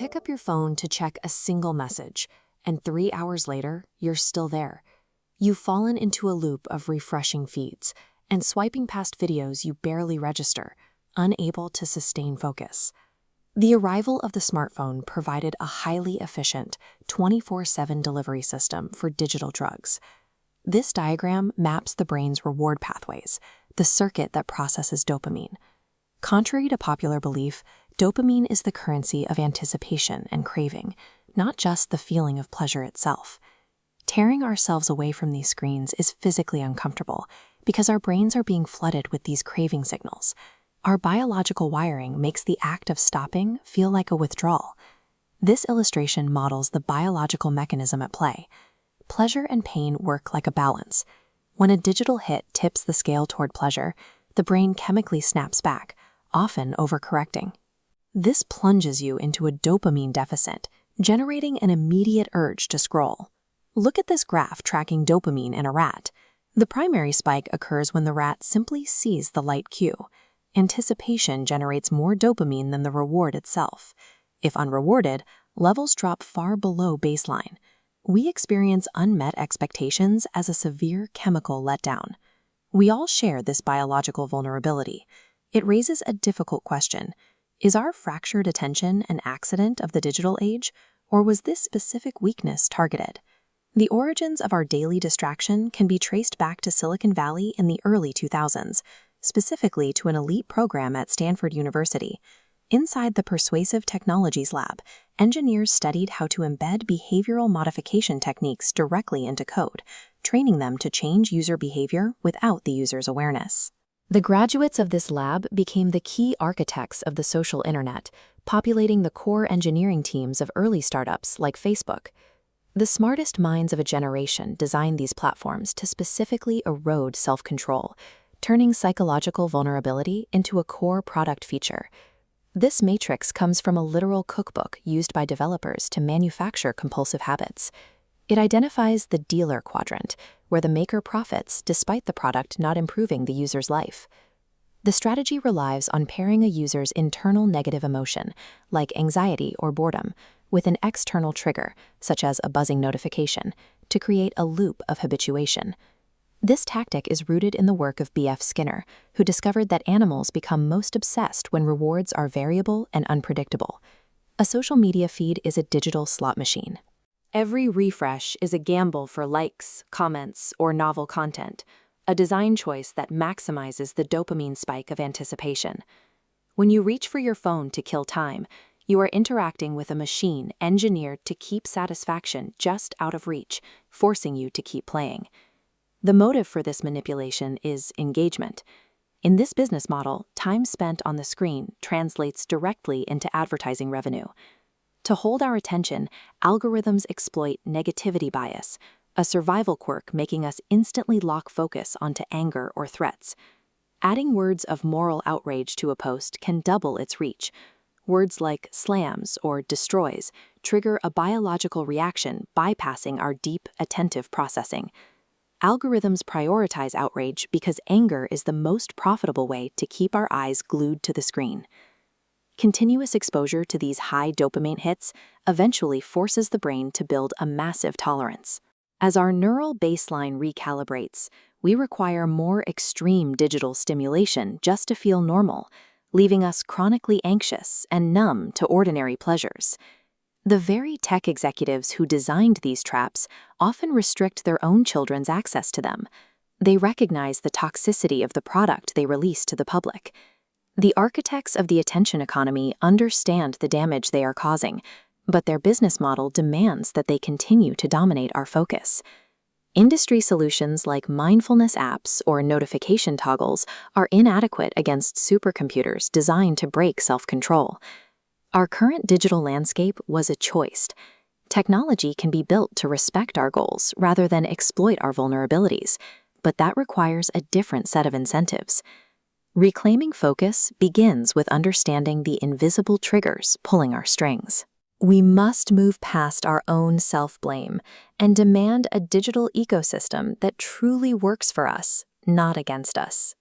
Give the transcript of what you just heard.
pick up your phone to check a single message, and 3 hours later, you're still there. You've fallen into a loop of refreshing feeds and swiping past videos you barely register, unable to sustain focus. The arrival of the smartphone provided a highly efficient 24/7 delivery system for digital drugs. This diagram maps the brain's reward pathways, the circuit that processes dopamine. Contrary to popular belief, dopamine is the currency of anticipation and craving, not just the feeling of pleasure itself. Tearing ourselves away from these screens is physically uncomfortable because our brains are being flooded with these craving signals. Our biological wiring makes the act of stopping feel like a withdrawal. This illustration models the biological mechanism at play. Pleasure and pain work like a balance. When a digital hit tips the scale toward pleasure, the brain chemically snaps back, often overcorrecting. This plunges you into a dopamine deficit, generating an immediate urge to scroll. Look at this graph tracking dopamine in a rat. The primary spike occurs when the rat simply sees the light cue. Anticipation generates more dopamine than the reward itself. If unrewarded, levels drop far below baseline. We experience unmet expectations as a severe chemical letdown. We all share this biological vulnerability. It raises a difficult question. Is our fractured attention an accident of the digital age, or was this specific weakness targeted? The origins of our daily distraction can be traced back to Silicon Valley in the early 2000s, specifically to an elite program at Stanford University. Inside the Persuasive Technologies Lab, engineers studied how to embed behavioral modification techniques directly into code, training them to change user behavior without the user's awareness. The graduates of this lab became the key architects of the social internet, populating the core engineering teams of early startups like Facebook. The smartest minds of a generation designed these platforms to specifically erode self-control, turning psychological vulnerability into a core product feature. This matrix comes from a literal cookbook used by developers to manufacture compulsive habits. It identifies the dealer quadrant, where the maker profits despite the product not improving the user's life. The strategy relies on pairing a user's internal negative emotion, like anxiety or boredom, with an external trigger, such as a buzzing notification, to create a loop of habituation. This tactic is rooted in the work of B.F. Skinner, who discovered that animals become most obsessed when rewards are variable and unpredictable. A social media feed is a digital slot machine. Every refresh is a gamble for likes, comments, or novel content, a design choice that maximizes the dopamine spike of anticipation. When you reach for your phone to kill time, you are interacting with a machine engineered to keep satisfaction just out of reach, forcing you to keep playing. The motive for this manipulation is engagement. In this business model, time spent on the screen translates directly into advertising revenue. To hold our attention, algorithms exploit negativity bias, a survival quirk making us instantly lock focus onto anger or threats. Adding words of moral outrage to a post can double its reach. Words like slams or destroys trigger a biological reaction bypassing our deep, attentive processing. Algorithms prioritize outrage because anger is the most profitable way to keep our eyes glued to the screen. Continuous exposure to these high dopamine hits eventually forces the brain to build a massive tolerance. As our neural baseline recalibrates, we require more extreme digital stimulation just to feel normal, leaving us chronically anxious and numb to ordinary pleasures. The very tech executives who designed these traps often restrict their own children's access to them. They recognize the toxicity of the product they release to the public. The architects of the attention economy understand the damage they are causing, but their business model demands that they continue to dominate our focus. Industry solutions like mindfulness apps or notification toggles are inadequate against supercomputers designed to break self-control. Our current digital landscape was a choice. Technology can be built to respect our goals rather than exploit our vulnerabilities, but that requires a different set of incentives. Reclaiming focus begins with understanding the invisible triggers pulling our strings. We must move past our own self-blame and demand a digital ecosystem that truly works for us, not against us.